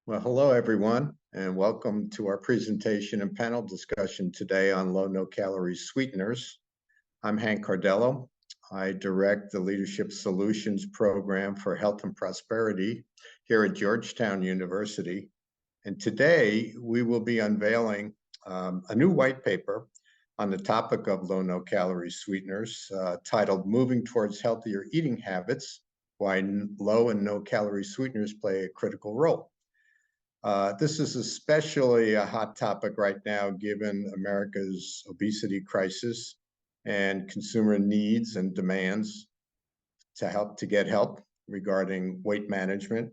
Well, hello, everyone, and welcome to our presentation and panel discussion today on low no-calorie sweeteners. I'm Hank Cardello. I direct the Leadership Solutions Program for Health and Prosperity here at Georgetown University. And today we will be unveiling a new white paper on the topic of low no-calorie sweeteners titled Moving Towards Healthier Eating Habits, Why Low and No-Calorie Sweeteners Play a Critical Role. This is especially a hot topic right now, given America's obesity crisis and consumer needs and demands to get help regarding weight management.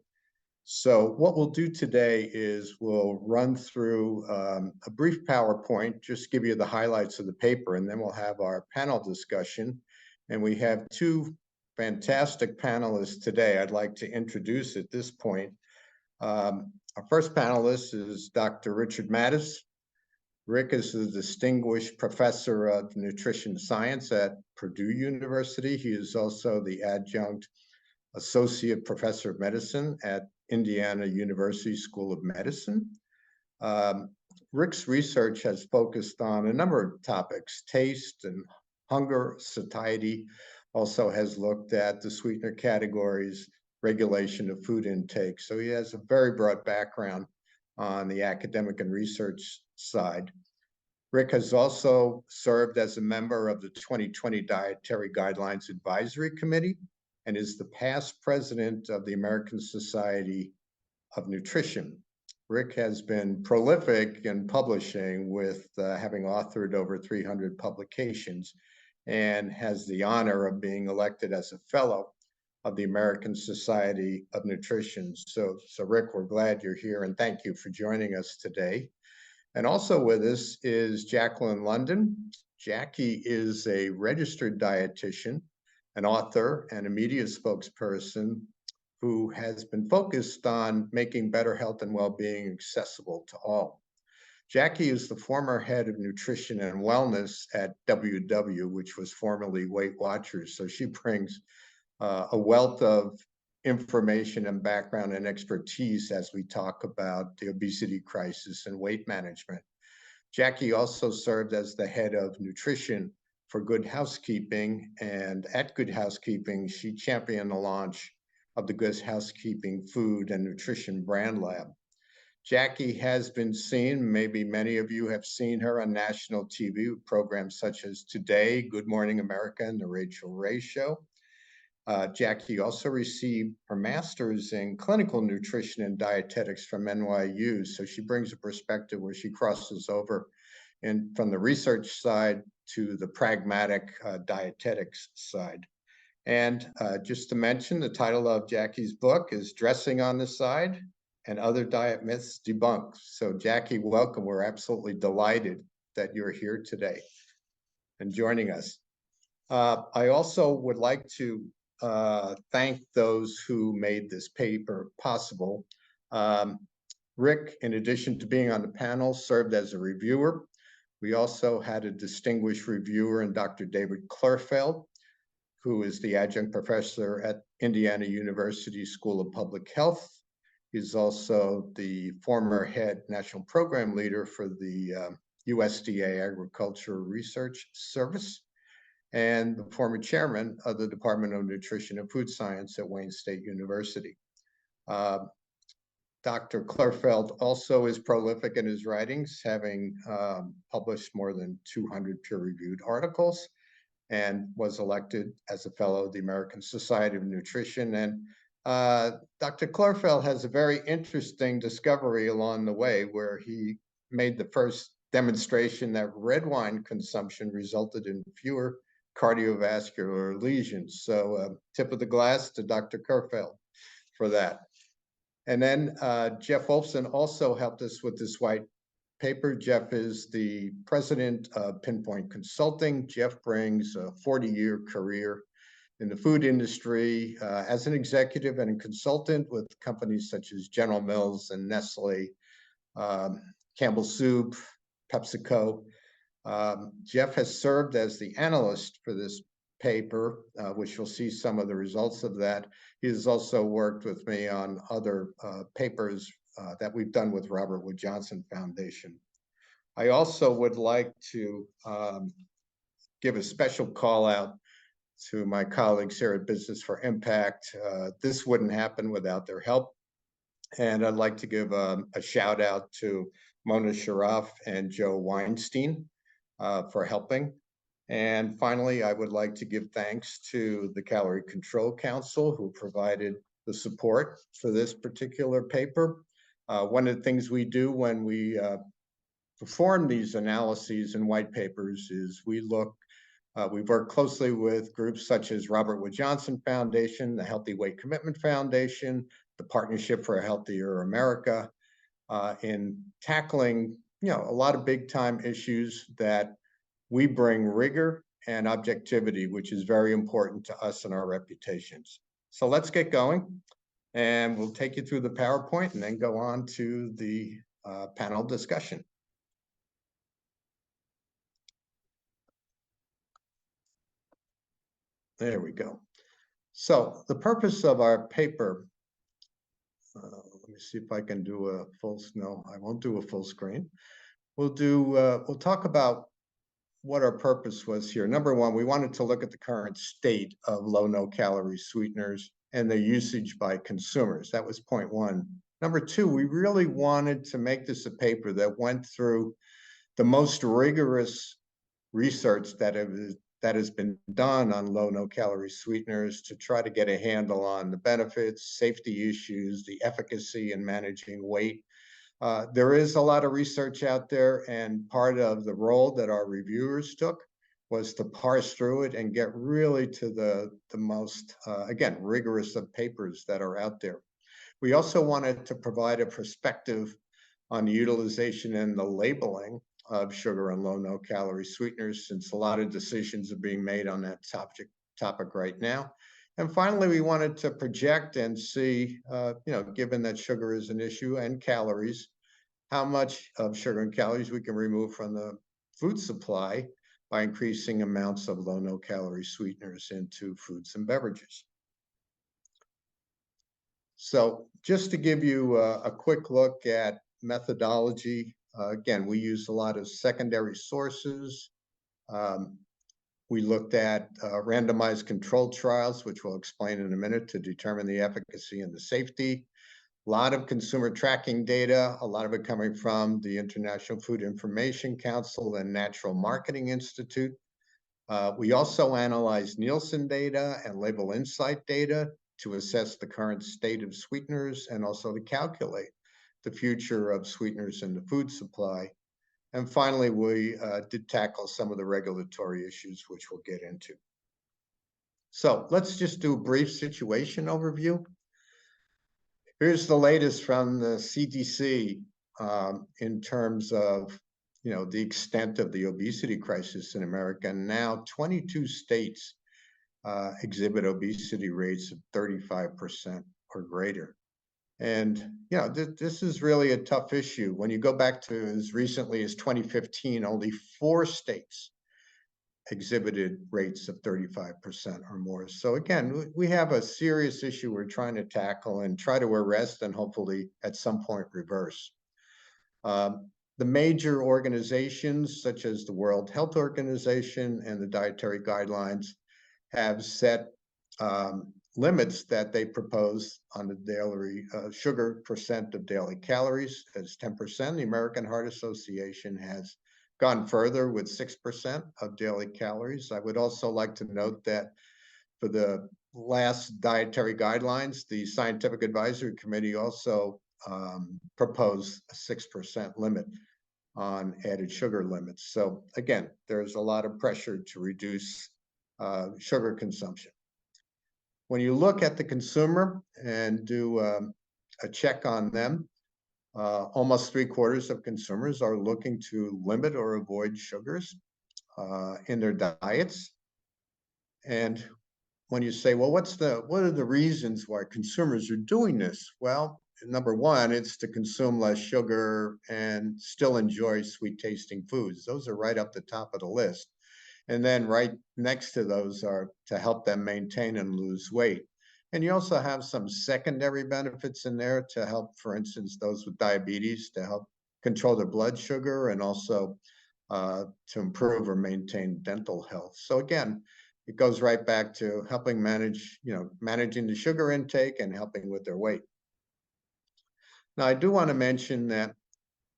So what we'll do today is we'll run through a brief PowerPoint, just give you the highlights of the paper, and then we'll have our panel discussion. And we have two fantastic panelists today I'd like to introduce at this point. Our first panelist is Dr. Richard Mattis. Rick is a distinguished professor of nutrition science at Purdue University. He is also the adjunct associate professor of medicine at Indiana University School of Medicine. Rick's research has focused on a number of topics: taste and hunger, satiety, also has looked at the sweetener categories, regulation of food intake. So he has a very broad background on the academic and research side. Rick has also served as a member of the 2020 Dietary Guidelines Advisory Committee and is the past president of the American Society of Nutrition. Rick has been prolific in publishing, with having authored over 300 publications, and has the honor of being elected as a fellow of the American Society of Nutrition. So Rick, we're glad you're here, and thank you for joining us today. And also with us is Jacqueline London. Jackie is a registered dietitian, an author, and a media spokesperson who has been focused on making better health and well-being accessible to all. Jackie is the former head of nutrition and wellness at WW, which was formerly Weight Watchers. So she brings a wealth of information and background and expertise as we talk about the obesity crisis and weight management. Jackie also served as the head of nutrition for Good Housekeeping, and at Good Housekeeping, she championed the launch of the Good Housekeeping Food and Nutrition Brand Lab. Jackie has been seen, maybe many of you have seen her on national TV programs such as Today, Good Morning America, and The Rachel Ray Show. Jackie also received her master's in clinical nutrition and dietetics from NYU. So she brings a perspective where she crosses over from the research side to the pragmatic dietetics side. And just to mention, the title of Jackie's book is Dressing on the Side and Other Diet Myths Debunked. So Jackie, welcome. We're absolutely delighted that you're here today and joining us. I also would like to thank those who made this paper possible. Rick, in addition to being on the panel, served as a reviewer. We also had a distinguished reviewer in Dr. David Klurfeld, who is the adjunct professor at Indiana University School of Public Health. He's also the former head national program leader for the USDA Agricultural Research Service, and the former chairman of the Department of Nutrition and Food Science at Wayne State University. Dr. Klurfeld also is prolific in his writings, having published more than 200 peer-reviewed articles, and was elected as a fellow of the American Society of Nutrition. And Dr. Klurfeld has a very interesting discovery along the way, where he made the first demonstration that red wine consumption resulted in fewer cardiovascular lesions. So tip of the glass to Dr. Klurfeld for that. And then Jeff Wolfson also helped us with this white paper. Jeff is the president of Pinpoint Consulting. Jeff brings a 40-year career in the food industry as an executive and a consultant with companies such as General Mills and Nestle, Campbell Soup, PepsiCo. Jeff has served as the analyst for this paper, which you'll see some of the results of that. He has also worked with me on other papers that we've done with Robert Wood Johnson Foundation. I also would like to give a special call out to my colleagues here at Business for Impact. This wouldn't happen without their help. And I'd like to give a shout out to Mona Sharaf and Joe Weinstein for helping. And finally, I would like to give thanks to the Calorie Control Council, who provided the support for this particular paper. One of the things we do when we perform these analyses and white papers is we've worked closely with groups such as Robert Wood Johnson Foundation, the Healthy Weight Commitment Foundation, the Partnership for a Healthier America, in tackling, a lot of big time issues that we bring rigor and objectivity, which is very important to us and our reputations. So let's get going, and we'll take you through the PowerPoint and then go on to the panel discussion. There we go. So the purpose of our paper, let me see if I can do a full, no, I won't do a full screen. We'll talk about what our purpose was here. Number one, we wanted to look at the current state of low, no calorie sweeteners and their usage by consumers. That was point one. Number two, we really wanted to make this a paper that went through the most rigorous research that has been done on low, no calorie sweeteners to try to get a handle on the benefits, safety issues, the efficacy in managing weight. There is a lot of research out there, and part of the role that our reviewers took was to parse through it and get really to the most, again, rigorous of papers that are out there. We also wanted to provide a perspective on the utilization and the labeling of sugar and low, no calorie sweeteners, since a lot of decisions are being made on that topic right now. And finally, we wanted to project and see, given that sugar is an issue and calories, how much of sugar and calories we can remove from the food supply by increasing amounts of low, no calorie sweeteners into foods and beverages. So just to give you a quick look at methodology, again, we used a lot of secondary sources. We looked at randomized controlled trials, which we'll explain in a minute, to determine the efficacy and the safety. A lot of consumer tracking data, a lot of it coming from the International Food Information Council and Natural Marketing Institute. We also analyzed Nielsen data and label insight data to assess the current state of sweeteners and also to calculate the future of sweeteners in the food supply. And finally, we did tackle some of the regulatory issues, which we'll get into. So let's just do a brief situation overview. Here's the latest from the CDC in terms of the extent of the obesity crisis in America. And now 22 states exhibit obesity rates of 35% or greater. And this is really a tough issue. When you go back to as recently as 2015, only 4 states exhibited rates of 35% or more. So again, we have a serious issue we're trying to tackle and try to arrest and hopefully at some point reverse. The major organizations such as the World Health Organization and the dietary guidelines have set limits that they propose on the daily sugar percent of daily calories as 10%. The American Heart Association has gone further with 6% of daily calories. I would also like to note that for the last dietary guidelines, the Scientific Advisory Committee also proposed a 6% limit on added sugar limits. So again, there's a lot of pressure to reduce sugar consumption. When you look at the consumer and do a check on them, almost 3/4 of consumers are looking to limit or avoid sugars in their diets. And when you say, well, what are the reasons why consumers are doing this? Well, number one, it's to consume less sugar and still enjoy sweet tasting foods. Those are right up the top of the list. And then right next to those are to help them maintain and lose weight. And you also have some secondary benefits in there to help, for instance, those with diabetes, to help control their blood sugar, and also to improve or maintain dental health. So again, it goes right back to helping manage, managing the sugar intake and helping with their weight. Now, I do want to mention that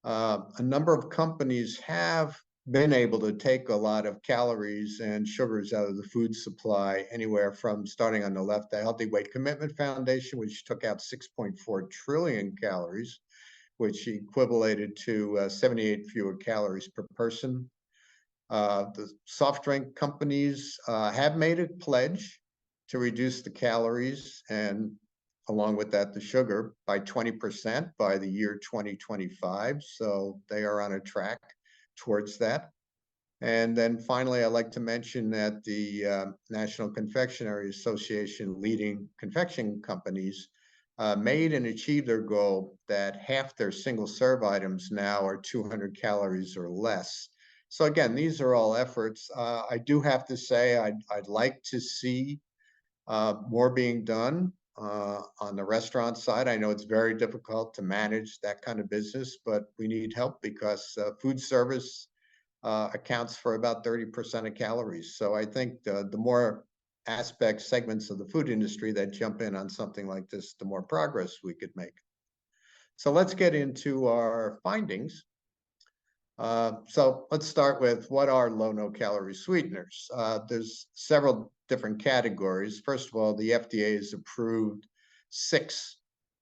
a number of companies have been able to take a lot of calories and sugars out of the food supply, anywhere from, starting on the left, the Healthy Weight Commitment Foundation, which took out 6.4 trillion calories, which equivalated to 78 fewer calories per person. The soft drink companies have made a pledge to reduce the calories and, along with that, the sugar by 20% by the year 2025. So they are on a track towards that. And then finally, I'd like to mention that the National Confectionery Association, leading confection companies, made and achieved their goal that half their single serve items now are 200 calories or less. So again, these are all efforts. I do have to say, I'd like to see more being done on the restaurant side. I know it's very difficult to manage that kind of business, but we need help because food service accounts for about 30% of calories. So I think the more segments of the food industry that jump in on something like this, the more progress we could make. So let's get into our findings. So let's start with, what are low, no-calorie sweeteners? There's several different categories. First of all, the FDA has approved 6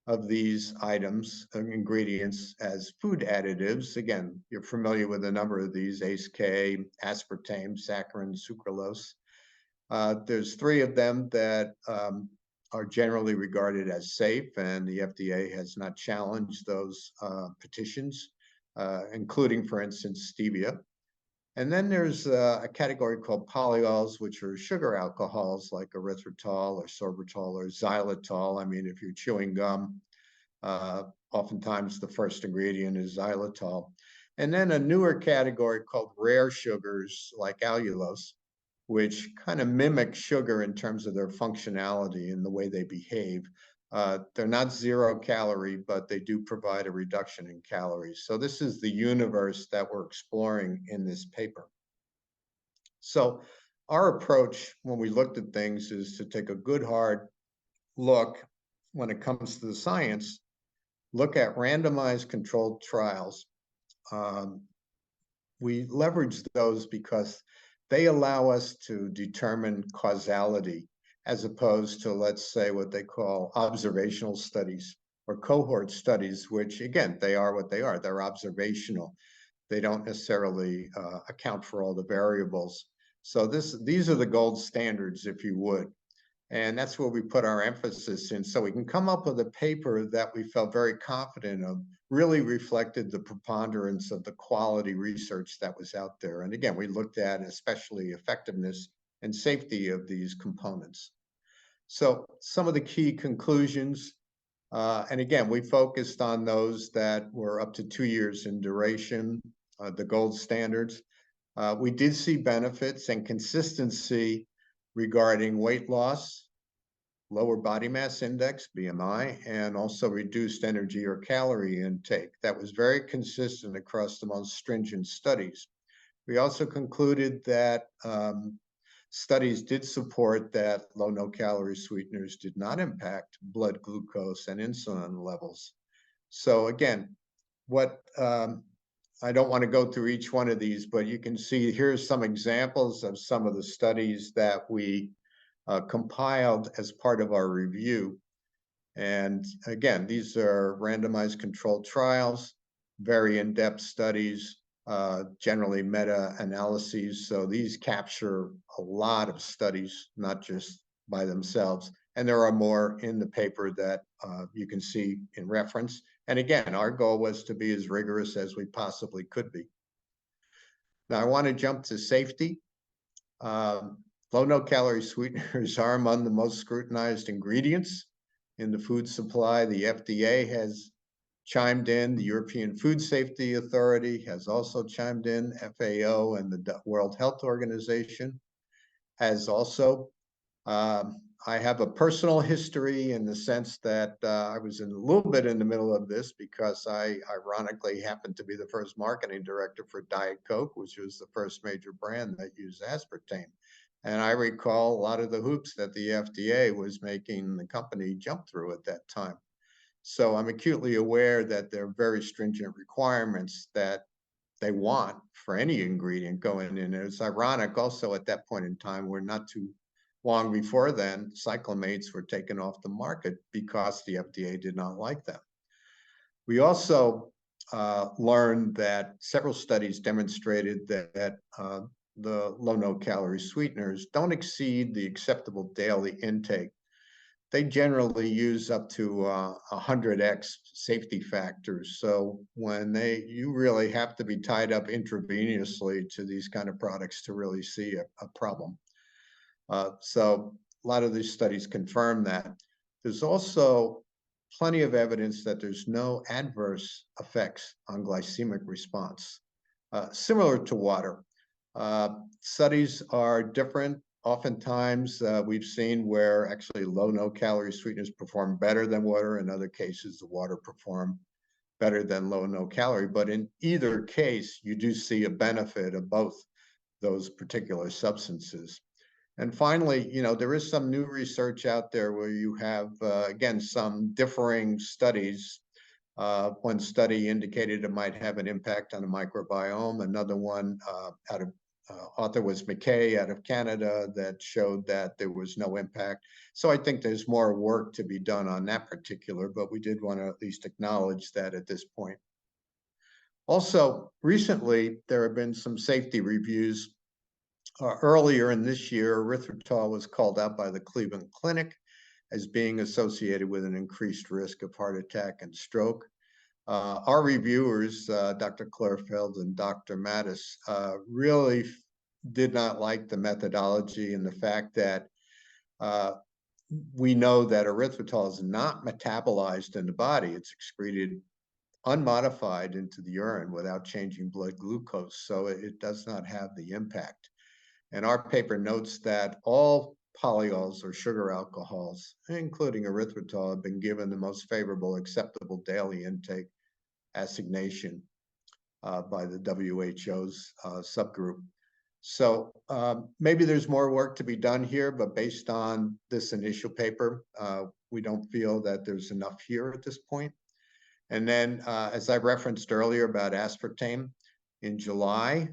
of these items, ingredients, as food additives. Again, you're familiar with a number of these: ACE-K, aspartame, saccharin, sucralose. There's 3 of them that are generally regarded as safe, and the FDA has not challenged those petitions, including, for instance, stevia. And then there's a category called polyols, which are sugar alcohols like erythritol or sorbitol or xylitol. I mean, if you're chewing gum, oftentimes the first ingredient is xylitol. And then a newer category called rare sugars like allulose, which kind of mimic sugar in terms of their functionality and the way they behave. They're not 0 calorie, but they do provide a reduction in calories. So this is the universe that we're exploring in this paper. So our approach when we looked at things is to take a good hard look when it comes to the science, look at randomized controlled trials. We leverage those because they allow us to determine causality, as opposed to, let's say, what they call observational studies or cohort studies, which, again, they are what they are. They're observational. They don't necessarily account for all the variables. So these are the gold standards, if you would. And that's where we put our emphasis in. So we can come up with a paper that we felt very confident of, really reflected the preponderance of the quality research that was out there. And again, we looked at especially effectiveness and safety of these components. So some of the key conclusions, and again, we focused on those that were up to 2 years in duration, the gold standards. We did see benefits and consistency regarding weight loss, lower body mass index, BMI, and also reduced energy or calorie intake. That was very consistent across the most stringent studies. We also concluded that studies did support that low, no-calorie sweeteners did not impact blood glucose and insulin levels. So again, I don't want to go through each one of these, but you can see here's some examples of some of the studies that we compiled as part of our review. And again, these are randomized controlled trials, very in-depth studies, generally meta-analyses. So these capture a lot of studies, not just by themselves. And there are more in the paper that you can see in reference. And again, our goal was to be as rigorous as we possibly could be. Now, I want to jump to safety. Low, no-calorie sweeteners are among the most scrutinized ingredients in the food supply. The FDA has chimed in. The European Food Safety Authority has also chimed in. FAO and the World Health Organization has also I have a personal history in the sense that I was in a little bit in the middle of this because I ironically happened to be the first marketing director for Diet Coke, which was the first major brand that used aspartame. And I recall a lot of the hoops that the FDA was making the company jump through at that time. So I'm acutely aware that there are very stringent requirements that they want for any ingredient going in. It's ironic also at that point in time, we're not too long before then, cyclamates were taken off the market because the FDA did not like them. We also learned that several studies demonstrated that the low no-calorie sweeteners don't exceed the acceptable daily intake. They generally use up to 100x safety factors. So when you really have to be tied up intravenously to these kind of products to really see a problem. So a lot of these studies confirm that. There's also plenty of evidence that there's no adverse effects on glycemic response, similar to water. Studies are different. Oftentimes, we've seen where actually low no-calorie sweeteners perform better than water. In other cases, the water perform better than low no-calorie. But in either case, you do see a benefit of both those particular substances. And finally, there is some new research out there where you have, again, some differing studies. One study indicated it might have an impact on the microbiome. Another one author was McKay out of Canada that showed that there was no impact. So I think there's more work to be done on that particular, but we did want to at least acknowledge that at this point. Also, recently, there have been some safety reviews. Earlier in this year, erythritol was called out by the Cleveland Clinic as being associated with an increased risk of heart attack and stroke. Our reviewers, Dr. Klerfeld and Dr. Mattis, really did not like the methodology and the fact that we know that erythritol is not metabolized in the body. It's excreted unmodified into the urine without changing blood glucose, so it does not have the impact. And our paper notes that all polyols or sugar alcohols, including erythritol, have been given the most favorable acceptable daily intake assignation by the WHO's subgroup. So maybe there's more work to be done here, but based on this initial paper, we don't feel that there's enough here at this point. And then, as I referenced earlier about aspartame, in July,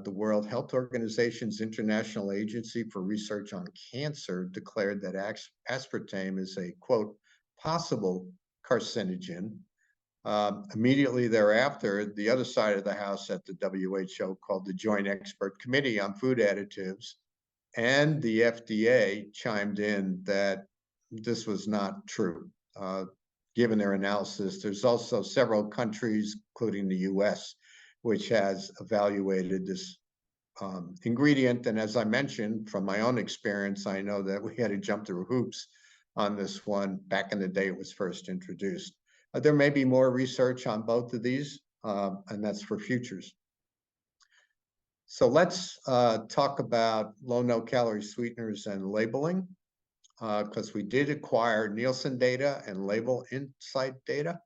the World Health Organization's International Agency for Research on Cancer declared that aspartame is a, quote, possible carcinogen. Immediately thereafter, the other side of the house at the WHO, called the Joint Expert Committee on Food Additives, and the FDA chimed in that this was not true. Given their analysis, there's also several countries, including the US, which has evaluated this ingredient. And as I mentioned, from my own experience, I know that we had to jump through hoops on this one back in the day it was first introduced. There may be more research on both of these, and that's for futures. So let's talk about low no-calorie sweeteners and labeling, because we did acquire Nielsen data and label insight data.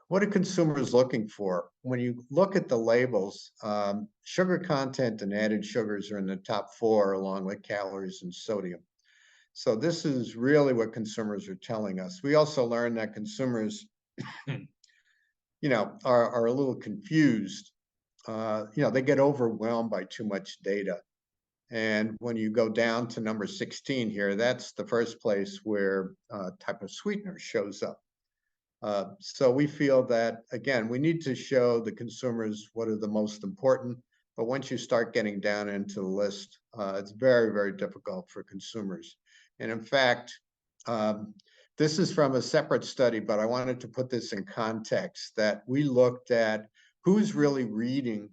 What are consumers looking for? When you look at the labels, sugar content and added sugars are in the top 4, along with calories and sodium. So this is really what consumers are telling us. We also learned that consumers, are a little confused. They get overwhelmed by too much data. And when you go down to number 16 here, that's the first place where type of sweetener shows up. So we feel that, again, we need to show the consumers what are the most important. But once you start getting down into the list, it's very, very difficult for consumers. And in fact, this is from a separate study, but I wanted to put this in context that we looked at who's really reading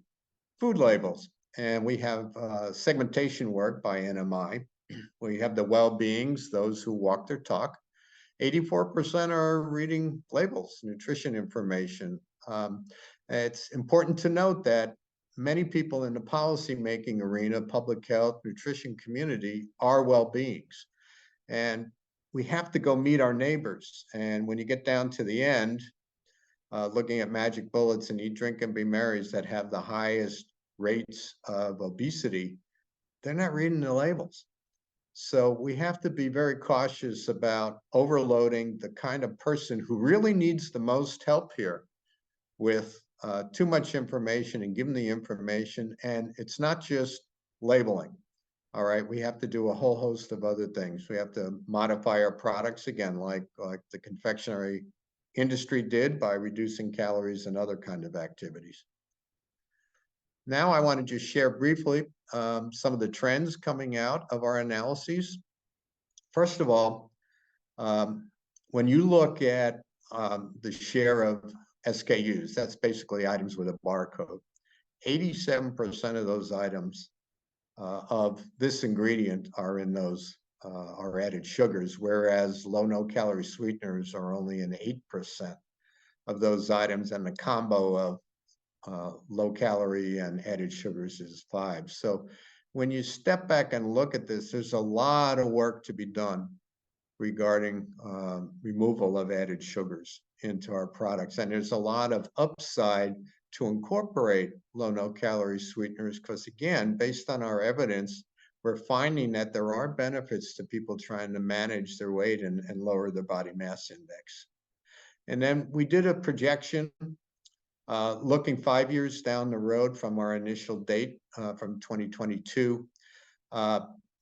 food labels. And we have segmentation work by NMI. We have the well-beings, those who walk their talk. 84% are reading labels, nutrition information. It's important to note that many people in the policymaking arena, public health, nutrition community are well-beings. And we have to go meet our neighbors. And when you get down to the end, looking at magic bullets and eat, drink, and be merries that have the highest rates of obesity, they're not reading the labels. So we have to be very cautious about overloading the kind of person who really needs the most help here with too much information, and give them the information. And it's not just labeling. All right, we have to do a whole host of other things. We have to modify our products again, like the confectionery industry did by reducing calories and other kind of activities. Now I want to just share briefly some of the trends coming out of our analyses. First of all, when you look at the share of SKUs, that's basically items with a barcode, 87% of those items of this ingredient are in those are added sugars, whereas no-calorie sweeteners are only in 8% of those items, and the combo of low calorie and added sugars is 5%. So when you step back and look at this, there's a lot of work to be done regarding removal of added sugars into our products. And there's a lot of upside to incorporate no-calorie sweeteners, because again, based on our evidence, we're finding that there are benefits to people trying to manage their weight and lower their body mass index. And then we did a projection looking 5 years down the road from our initial date from 2022.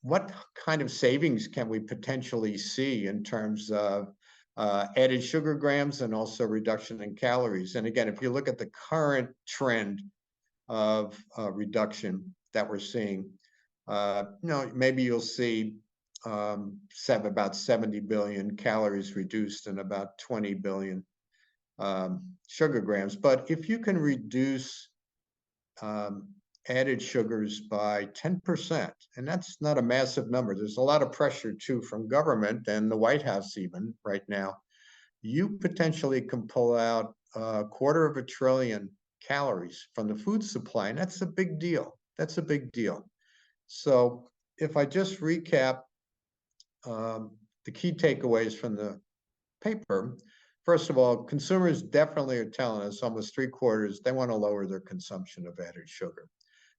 What kind of savings can we potentially see in terms of added sugar grams and also reduction in calories? And again, if you look at the current trend of reduction that we're seeing, maybe you'll see about 70 billion calories reduced and about 20 billion sugar grams. But if you can reduce added sugars by 10%, and that's not a massive number. There's a lot of pressure too from government and the White House even right now. You potentially can pull out 250 billion calories from the food supply, and that's a big deal. That's a big deal. So if I just recap the key takeaways from the paper, first of all, consumers definitely are telling us, almost 3/4, they want to lower their consumption of added sugar.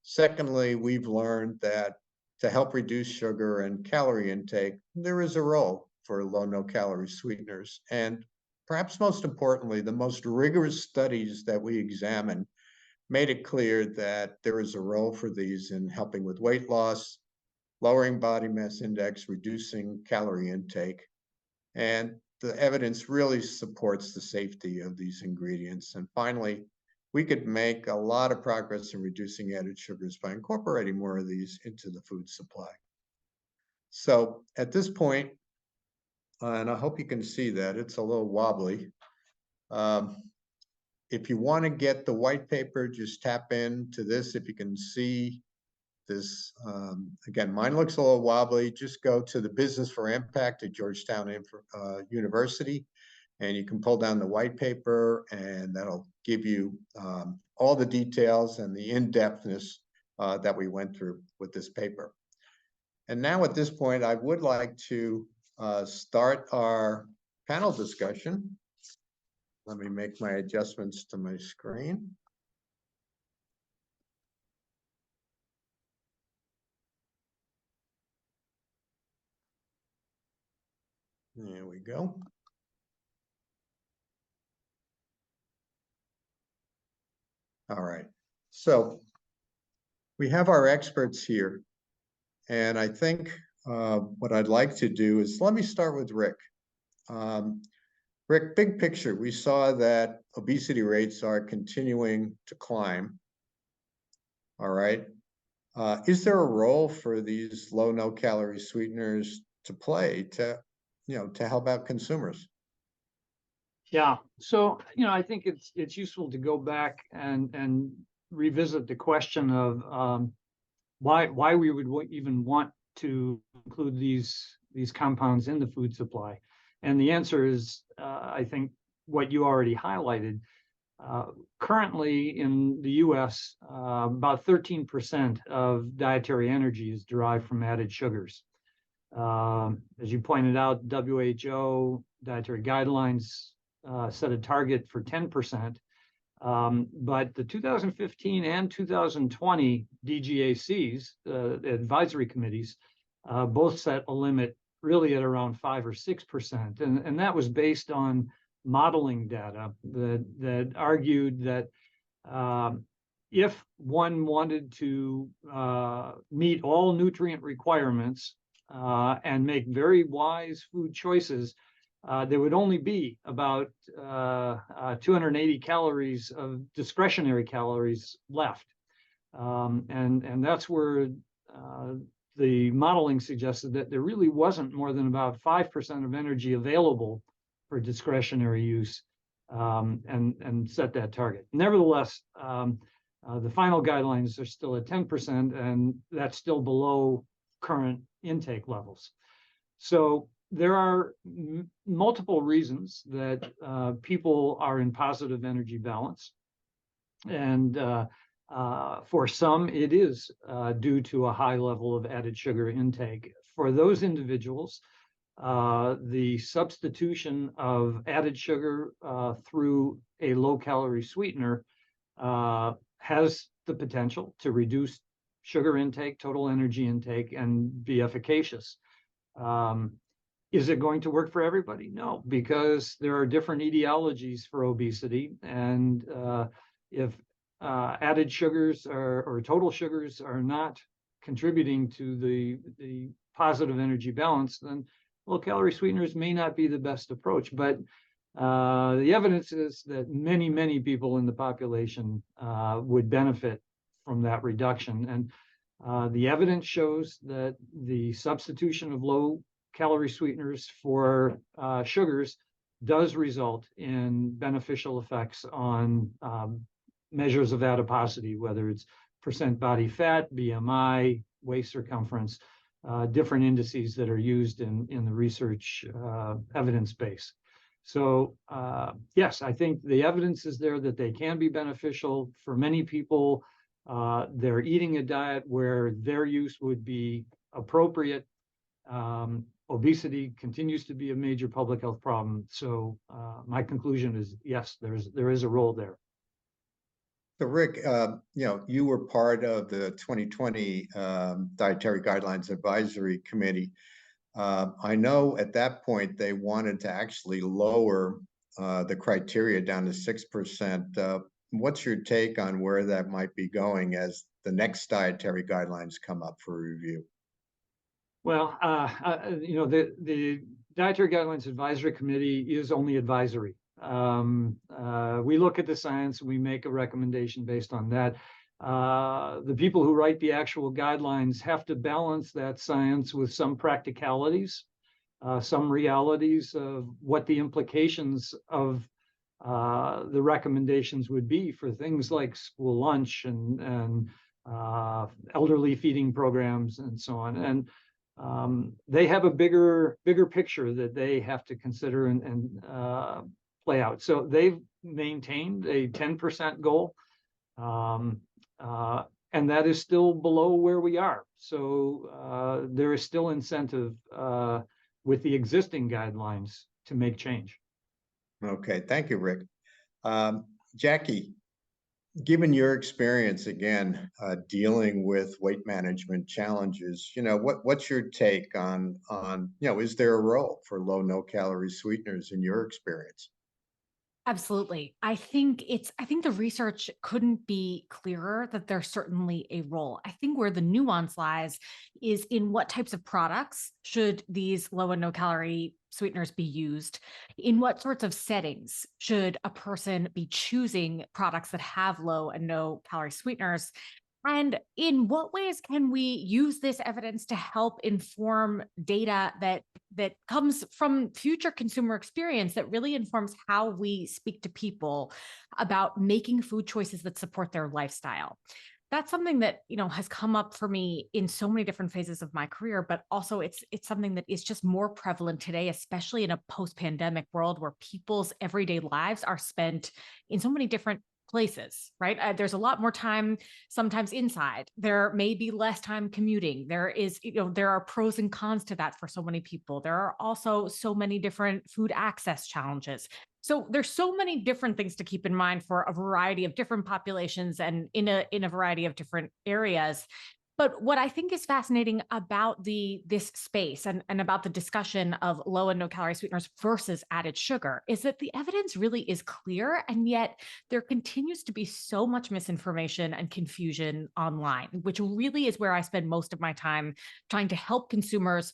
Secondly, we've learned that to help reduce sugar and calorie intake, there is a role for no-calorie sweeteners. And perhaps most importantly, the most rigorous studies that we examined made it clear that there is a role for these in helping with weight loss, lowering body mass index, reducing calorie intake. And the evidence really supports the safety of these ingredients. And finally, we could make a lot of progress in reducing added sugars by incorporating more of these into the food supply. So at this point, and I hope you can see that, it's a little wobbly. If you want to get the white paper, just tap into this. If you can see this, again, mine looks a little wobbly. Just go to the Business for Impact at Georgetown University, and you can pull down the white paper, and that'll give you all the details and the in-depthness that we went through with this paper. And now at this point, I would like to start our panel discussion. Let me make my adjustments to my screen. There we go. All right. So we have our experts here. And I think what I'd like to do is, let me start with Rick. Rick, big picture, we saw that obesity rates are continuing to climb. All right. Is there a role for these no-calorie sweeteners to play to help out consumers? Yeah. So, I think it's useful to go back and revisit the question of why we would even want to include these compounds in the food supply. And the answer is, I think, what you already highlighted. Currently in the US, about 13% of dietary energy is derived from added sugars. As you pointed out, WHO dietary guidelines set a target for 10%. But the 2015 and 2020 DGACs, advisory committees, both set a limit really at around 5 or 6%. And that was based on modeling data that argued that if one wanted to meet all nutrient requirements and make very wise food choices, there would only be about 280 calories of discretionary calories left. And that's where the modeling suggested that there really wasn't more than about 5% of energy available for discretionary use, and set that target. Nevertheless, the final guidelines are still at 10%, and that's still below current intake levels. So there are multiple reasons that people are in positive energy balance. And for some, it is due to a high level of added sugar intake. For those individuals, the substitution of added sugar through a low-calorie sweetener has the potential to reduce sugar intake, total energy intake, and be efficacious. Is it going to work for everybody? No, because there are different etiologies for obesity. And if added sugars or total sugars are not contributing to the positive energy balance, then low-calorie sweeteners may not be the best approach. But the evidence is that many people in the population would benefit from that reduction. And the evidence shows that the substitution of low-calorie sweeteners for sugars does result in beneficial effects on measures of adiposity, whether it's percent body fat, BMI, waist circumference, different indices that are used in the research evidence base. So yes, I think the evidence is there that they can be beneficial for many people. They're eating a diet where their use would be appropriate. Obesity continues to be a major public health problem. So my conclusion is yes, there is a role there. So Rick, you were part of the 2020 Dietary Guidelines Advisory Committee. I know at that point they wanted to actually lower the criteria down to 6%. What's your take on where that might be going as the next dietary guidelines come up for review? Well, the Dietary Guidelines Advisory Committee is only advisory. We look at the science, we make a recommendation based on that. The people who write the actual guidelines have to balance that science with some practicalities, some realities of what the implications of the recommendations would be for things like school lunch and elderly feeding programs and so on. And they have a bigger picture that they have to consider and play out. So they've maintained a 10% goal, and that is still below where we are. So there is still incentive with the existing guidelines to make change. Okay, thank you, Rick. Jackie, given your experience again dealing with weight management challenges, what's your take on is there a role for low no-calorie sweeteners in your experience? Absolutely. I think the research couldn't be clearer that there's certainly a role. I think where the nuance lies is in what types of products should these low and no calorie sweeteners be used? In what sorts of settings should a person be choosing products that have low and no calorie sweeteners? And in what ways can we use this evidence to help inform data that comes from future consumer experience that really informs how we speak to people about making food choices that support their lifestyle? that's something that, has come up for me in so many different phases of my career, but also it's something that is just more prevalent today, especially in a post-pandemic world where people's everyday lives are spent in so many different places, right? There's a lot more time sometimes inside. There may be less time commuting. There is, there are pros and cons to that for so many people. There are also so many different food access challenges. So there's so many different things to keep in mind for a variety of different populations and in a variety of different areas. But what I think is fascinating about this space and about the discussion of low and no calorie sweeteners versus added sugar is that the evidence really is clear, and yet there continues to be so much misinformation and confusion online, which really is where I spend most of my time trying to help consumers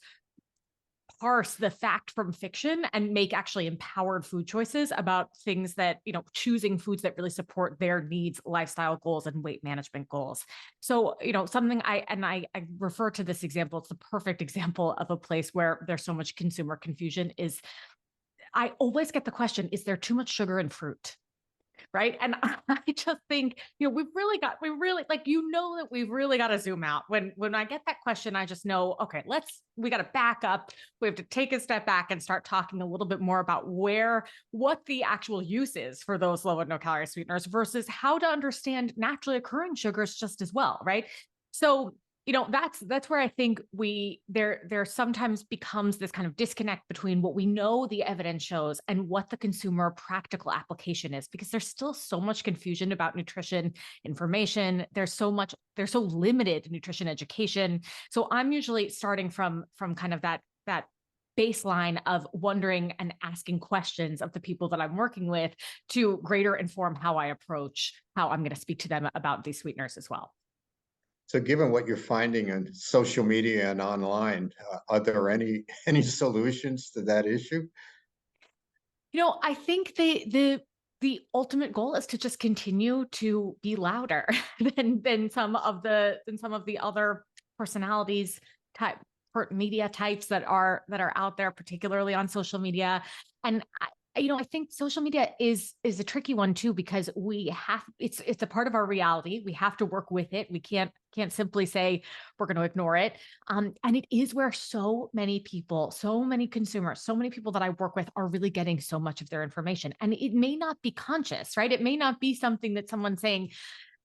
parse the fact from fiction and make actually empowered food choices about things that, choosing foods that really support their needs, lifestyle goals, and weight management goals. So, something I refer to this example, it's the perfect example of a place where there's so much consumer confusion is I always get the question, is there too much sugar in fruit? Right. And I just think, we really that we've really got to zoom out. When I get that question, I just know, okay, we got to back up. We have to take a step back and start talking a little bit more about what the actual use is for those low and no calorie sweeteners versus how to understand naturally occurring sugars just as well. Right. So, that's where I think there sometimes becomes this kind of disconnect between what we know the evidence shows and what the consumer practical application is, because there's still so much confusion about nutrition information. There's so limited nutrition education. So I'm usually starting from kind of that baseline of wondering and asking questions of the people that I'm working with to greater inform how I approach how I'm going to speak to them about these sweeteners as well. So given what you're finding on social media and online, are there any solutions to that issue? I think the ultimate goal is to just continue to be louder than some of the other personalities type media types that are out there, particularly on social media. And I think social media is a tricky one too, because it's a part of our reality. We have to work with it. We can't simply say we're going to ignore it. And it is where so many people, so many consumers, so many people that I work with are really getting so much of their information. And it may not be conscious, right? It may not be something that someone's saying,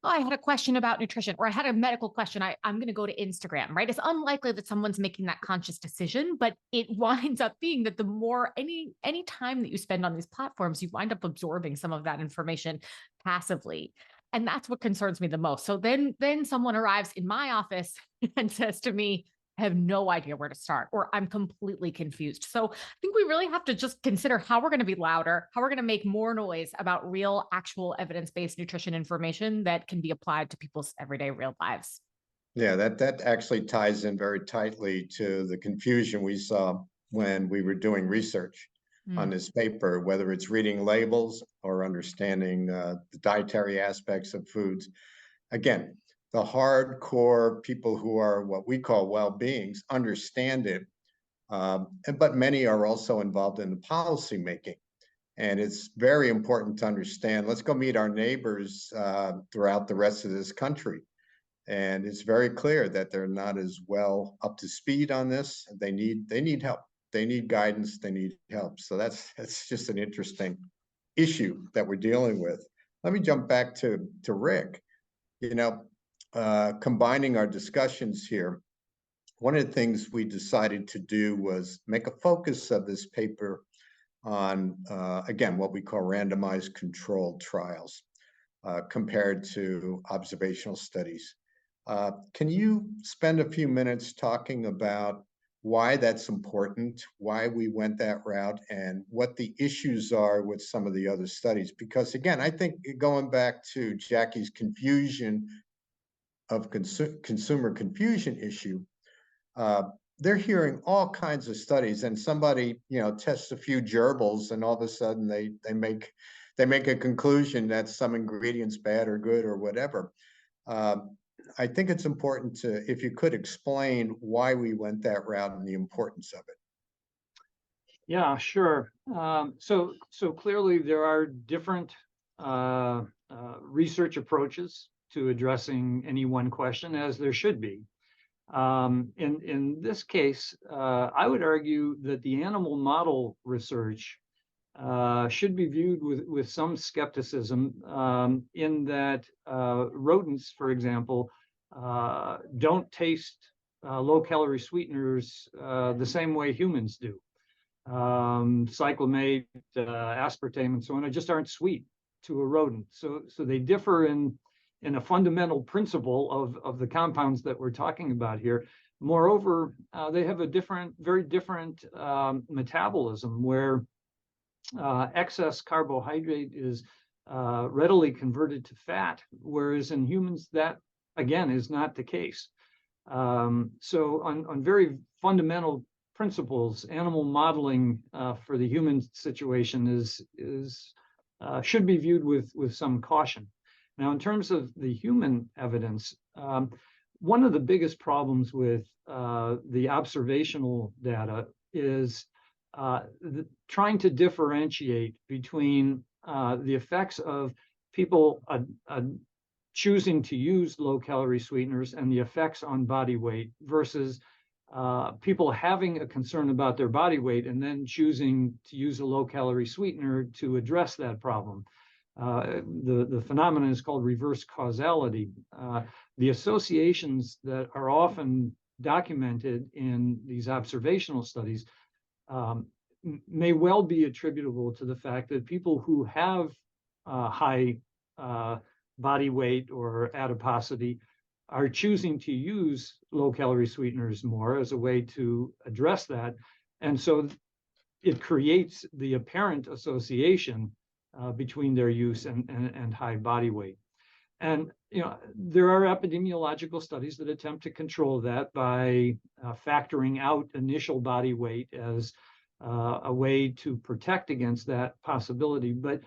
oh, I had a question about nutrition, or I had a medical question. I'm going to go to Instagram, right? It's unlikely that someone's making that conscious decision, but it winds up being that the more any time that you spend on these platforms, you wind up absorbing some of that information passively. And that's what concerns me the most. So then someone arrives in my office and says to me, I have no idea where to start, or I'm completely confused. So I think we really have to just consider how we're going to be louder, how we're going to make more noise about real, actual evidence-based nutrition information that can be applied to people's everyday real lives. Yeah, that actually ties in very tightly to the confusion we saw when we were doing research on this paper, whether it's reading labels or understanding the dietary aspects of foods. Again, the hardcore people who are what we call well-beings understand it, but many are also involved in the policy making. And it's very important to understand, let's go meet our neighbors throughout the rest of this country. And it's very clear that they're not as well up to speed on this. They need help. They need guidance. They need help. So that's just an interesting issue that we're dealing with. Let me jump back to Rick. Combining our discussions here, one of the things we decided to do was make a focus of this paper on, again, what we call randomized controlled trials compared to observational studies. Can you spend a few minutes talking about why that's important, why we went that route, and what the issues are with some of the other studies? Because again, I think going back to Jackie's confusion of consumer confusion issue, they're hearing all kinds of studies, and somebody tests a few gerbils, and all of a sudden they make a conclusion that some ingredient's bad or good or whatever. I think it's important to, if you could explain why we went that route and the importance of it. Yeah, sure. So clearly there are different research approaches to addressing any one question, as there should be. In this case, I would argue that the animal model research should be viewed with some skepticism, in that rodents, for example, don't taste low-calorie sweeteners the same way humans do. Cyclamate, aspartame, and so on, just aren't sweet to a rodent. So they differ in a fundamental principle of the compounds that we're talking about here. Moreover, they have a very different metabolism, where excess carbohydrate is readily converted to fat, whereas in humans that again is not the case. So on very fundamental principles, animal modeling for the human situation should be viewed with some caution. Now, in terms of the human evidence, one of the biggest problems with the observational data is trying to differentiate between the effects of people choosing to use low-calorie sweeteners and the effects on body weight versus people having a concern about their body weight and then choosing to use a low-calorie sweetener to address that problem. The phenomenon is called reverse causality. The associations that are often documented in these observational studies may well be attributable to the fact that people who have high body weight or adiposity are choosing to use low-calorie sweeteners more as a way to address that. And so it creates the apparent association between their use and high body weight. And there are epidemiological studies that attempt to control that by factoring out initial body weight as a way to protect against that possibility. But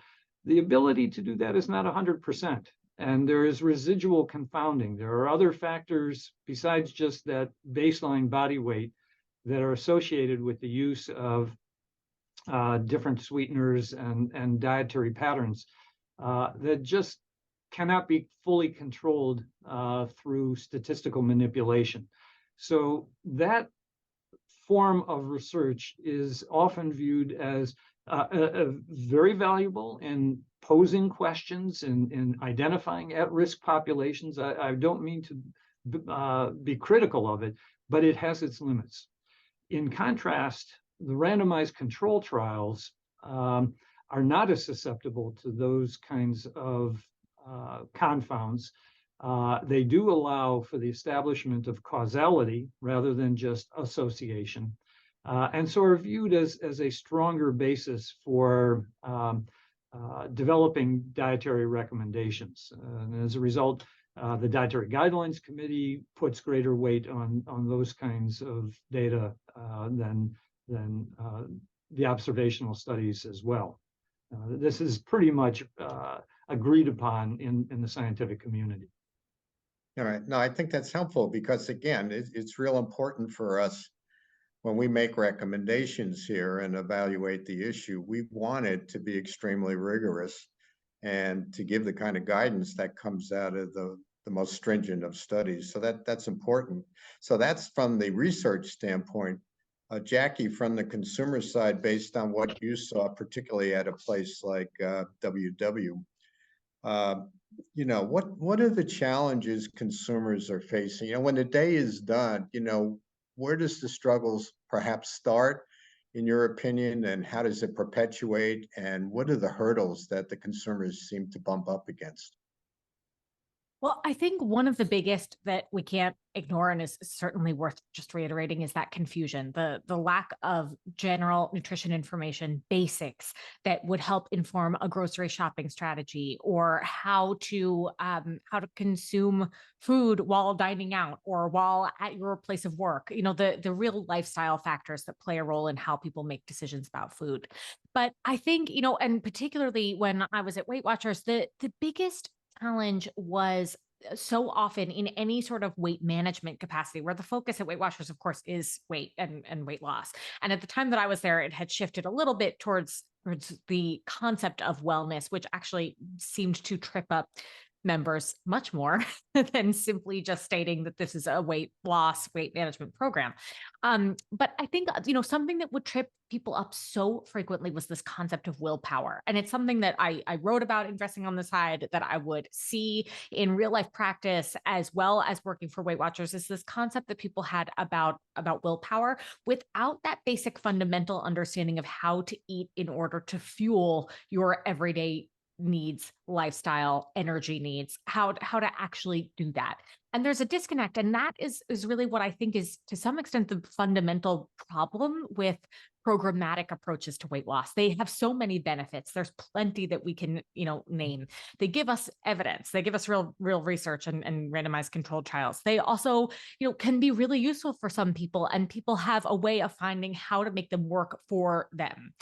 the ability to do that is not 100%. And there is residual confounding. There are other factors besides just that baseline body weight that are associated with the use of different sweeteners and dietary patterns that just cannot be fully controlled through statistical manipulation. So that form of research is often viewed as very valuable in posing questions and in identifying at-risk populations. I don't mean to be critical of it, but it has its limits. In contrast, the randomized control trials are not as susceptible to those kinds of confounds. They do allow for the establishment of causality rather than just association, and so are viewed as a stronger basis for developing dietary recommendations. And as a result, the Dietary Guidelines Committee puts greater weight on those kinds of data than the observational studies as well. This is pretty much agreed upon in the scientific community. All right. No, I think that's helpful because, again, it's real important for us when we make recommendations here and evaluate the issue. We want it to be extremely rigorous and to give the kind of guidance that comes out of the most stringent of studies. So that's important. So that's from the research standpoint. Jackie, from the consumer side, based on what you saw, particularly at a place like WW, what are the challenges consumers are facing? When the day is done, where does the struggles perhaps start, in your opinion, and how does it perpetuate? And what are the hurdles that the consumers seem to bump up against? Well, I think one of the biggest that we can't ignore and is certainly worth just reiterating is that confusion, the lack of general nutrition information, basics that would help inform a grocery shopping strategy, or how to consume food while dining out or while at your place of work. The real lifestyle factors that play a role in how people make decisions about food. But I think, and particularly when I was at Weight Watchers, the biggest challenge was so often in any sort of weight management capacity, where the focus at Weight Watchers, of course, is weight and weight loss. And at the time that I was there, it had shifted a little bit towards the concept of wellness, which actually seemed to trip up members much more than simply just stating that this is a weight loss, weight management program. But I think, something that would trip people up so frequently was this concept of willpower. And it's something that I wrote about in Dressing on the Side, that I would see in real life practice, as well as working for Weight Watchers, is this concept that people had about willpower without that basic fundamental understanding of how to eat in order to fuel your everyday needs, lifestyle, energy needs, how to actually do that. And there's a disconnect. And that is really what I think is, to some extent, the fundamental problem with programmatic approaches to weight loss. They have so many benefits. There's plenty that we can, name. They give us evidence. They give us real research and randomized controlled trials. They also, can be really useful for some people, and people have a way of finding how to make them work for them.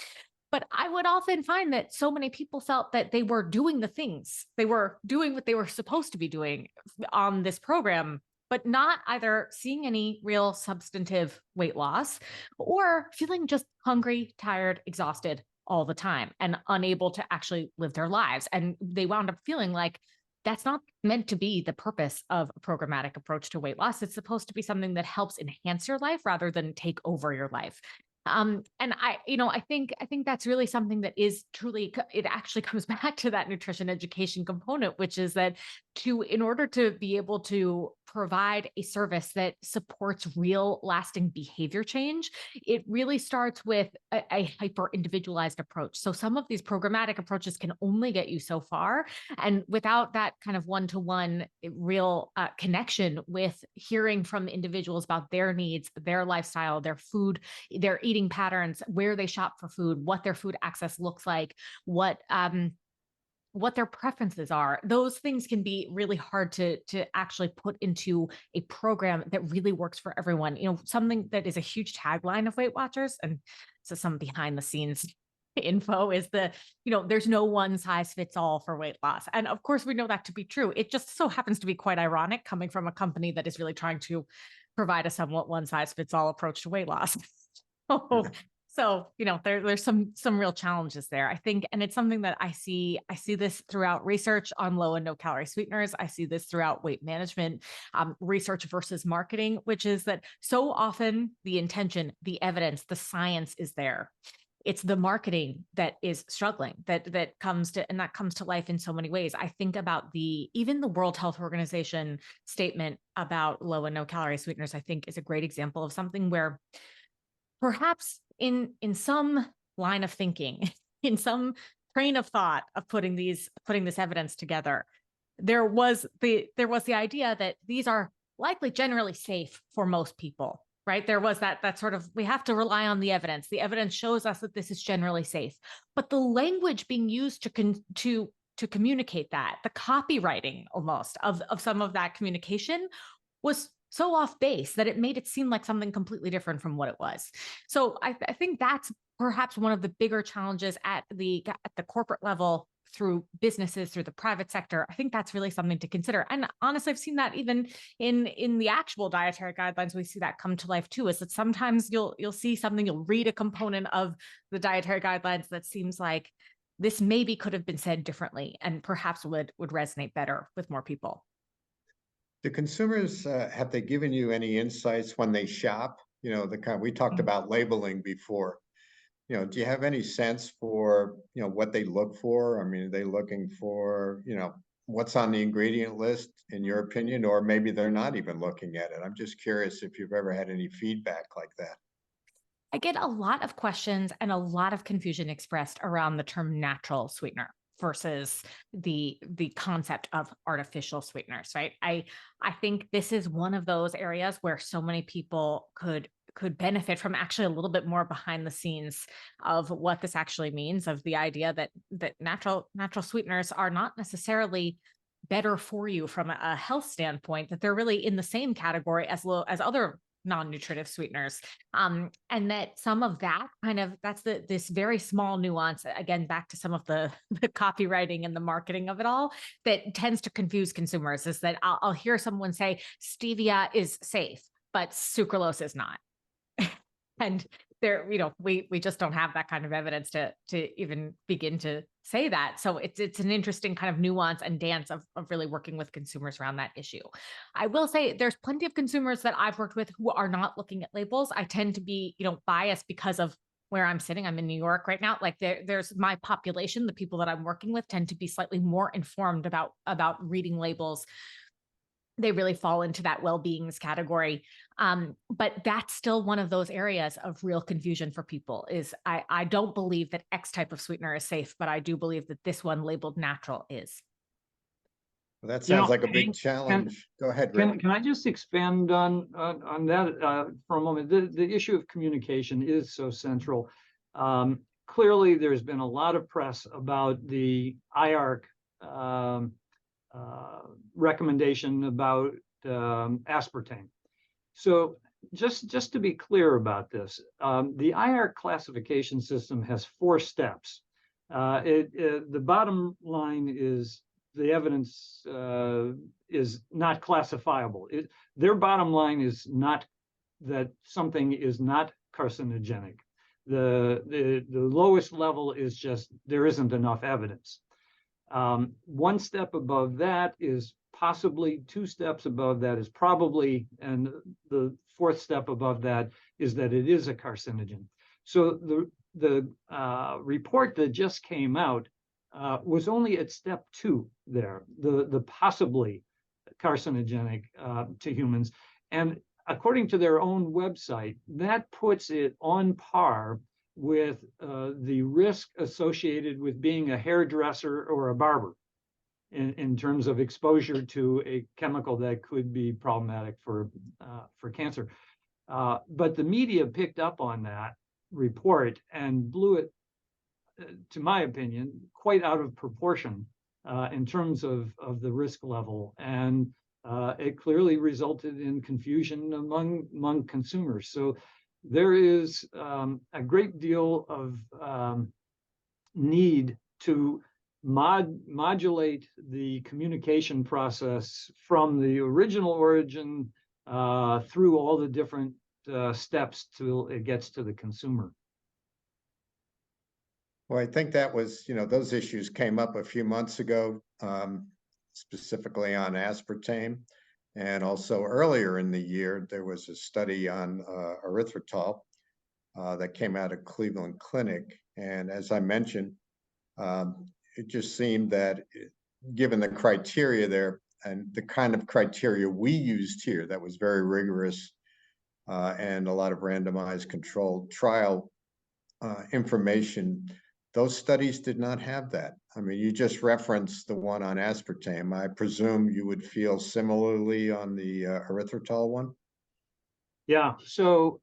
But I would often find that so many people felt that they were doing the things, they were doing what they were supposed to be doing on this program, but not either seeing any real substantive weight loss, or feeling just hungry, tired, exhausted all the time and unable to actually live their lives. And they wound up feeling like that's not meant to be the purpose of a programmatic approach to weight loss. It's supposed to be something that helps enhance your life rather than take over your life. And I think that's really something that is truly, it actually comes back to that nutrition education component, which is that in order to be able to provide a service that supports real lasting behavior change, it really starts with a hyper individualized approach. So some of these programmatic approaches can only get you so far. And without that kind of one-to-one real connection with hearing from individuals about their needs, their lifestyle, their food, their eating patterns, where they shop for food, what their food access looks like, what their preferences are, those things can be really hard to actually put into a program that really works for everyone. Something that is a huge tagline of Weight Watchers, and so some behind the scenes info, is there's no one size fits all for weight loss. And of course we know that to be true. It just so happens to be quite ironic coming from a company that is really trying to provide a somewhat one size fits all approach to weight loss. So, there's some real challenges there, I think. And it's something that I see this throughout research on low and no calorie sweeteners. I see this throughout weight management, research versus marketing, which is that so often the intention, the evidence, the science is there. It's the marketing that is struggling, that comes to life in so many ways. I think about even the World Health Organization statement about low and no calorie sweeteners, I think, is a great example of something where perhaps in some line of thinking, in some train of thought of putting this evidence together, there was the idea that these are likely generally safe for most people, right? There was that sort of, we have to rely on the evidence. The evidence shows us that this is generally safe, but the language being used to communicate that, the copywriting almost of some of that communication, was so off base that it made it seem like something completely different from what it was. So I think that's perhaps one of the bigger challenges at the corporate level, through businesses, through the private sector. I think that's really something to consider. And honestly, I've seen that even in the actual dietary guidelines, we see that come to life too, is that sometimes you'll see something, you'll read a component of the dietary guidelines that seems like this maybe could have been said differently and perhaps would resonate better with more people. Do consumers, have they given you any insights when they shop? We talked about labeling before. Do you have any sense for, what they look for? I mean, are they looking for, what's on the ingredient list, in your opinion, or maybe they're not even looking at it? I'm just curious if you've ever had any feedback like that. I get a lot of questions and a lot of confusion expressed around the term natural sweetener versus the concept of artificial sweeteners, right? I think this is one of those areas where so many people could benefit from actually a little bit more behind the scenes of what this actually means, of the idea that natural sweeteners are not necessarily better for you from a health standpoint, that they're really in the same category as other non-nutritive sweeteners. And that some of that that's this very small nuance, again, back to some of the copywriting and the marketing of it all, that tends to confuse consumers, is that I'll hear someone say stevia is safe, but sucralose is not. And there, we just don't have that kind of evidence to even begin to say that. So it's an interesting kind of nuance and dance of really working with consumers around that issue. I will say there's plenty of consumers that I've worked with who are not looking at labels. I tend to be, biased because of where I'm sitting. I'm in New York right now. Like there's my population, the people that I'm working with tend to be slightly more informed about reading labels. They really fall into that well-beings category. But that's still one of those areas of real confusion for people is I don't believe that X type of sweetener is safe, but I do believe that this one labeled natural is. Well, that sounds like a big challenge. Go ahead, Rick. Can I just expand on that for a moment? The issue of communication is so central. Clearly, there's been a lot of press about the IARC recommendation about aspartame. So just to be clear about this, the IARC classification system has 4 steps. The bottom line is the evidence is not classifiable. Their bottom line is not that something is not carcinogenic. The lowest level is just there isn't enough evidence. 1 step above that is possibly, 2 steps above that is probably, and the 4th step above that is that it is a carcinogen. So the report that just came out was only at step 2 there, the possibly carcinogenic to humans. And according to their own website, that puts it on par with the risk associated with being a hairdresser or a barber in terms of exposure to a chemical that could be problematic for cancer. But the media picked up on that report and blew it, to my opinion, quite out of proportion in terms of the risk level. And it clearly resulted in confusion among consumers. So there is a great deal of need to modulate the communication process from the original origin through all the different steps till it gets to the consumer. Well, I think that was, those issues came up a few months ago, specifically on aspartame. And also earlier in the year, there was a study on erythritol that came out of Cleveland Clinic. And as I mentioned, it just seemed that given the criteria there and the kind of criteria we used here, that was very rigorous and a lot of randomized controlled trial information, those studies did not have that. I mean, you just referenced the one on aspartame. I presume you would feel similarly on the erythritol one? Yeah, so,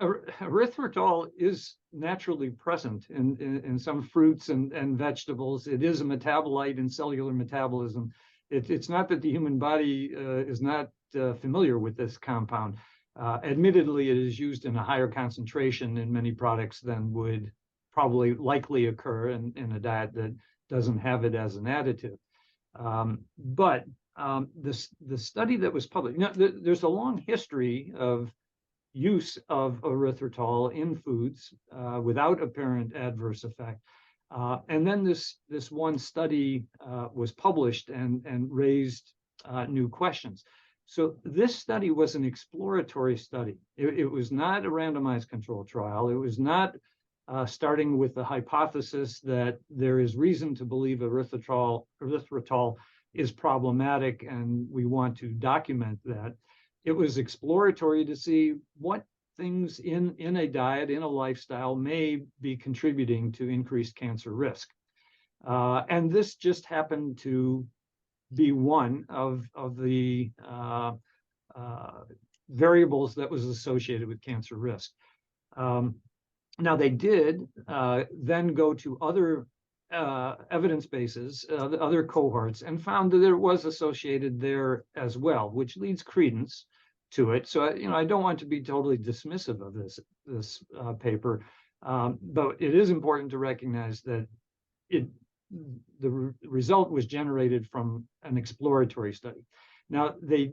erythritol is naturally present in some fruits and vegetables. It is a metabolite in cellular metabolism. It's not that the human body is not familiar with this compound. Admittedly, it is used in a higher concentration in many products than would probably likely occur in a diet that doesn't have it as an additive. But the study that was published, there's a long history of use of erythritol in foods without apparent adverse effect. And then this one study was published and raised new questions. So this study was an exploratory study. It was not a randomized control trial. It was not starting with the hypothesis that there is reason to believe erythritol is problematic and we want to document that. It was exploratory to see what things in a diet, in a lifestyle, may be contributing to increased cancer risk. And this just happened to be one of the variables that was associated with cancer risk. Now they did then go to other evidence bases, other cohorts, and found that it was associated there as well, which leads credence to it. So I don't want to be totally dismissive of this paper, but it is important to recognize that the result was generated from an exploratory study. Now, they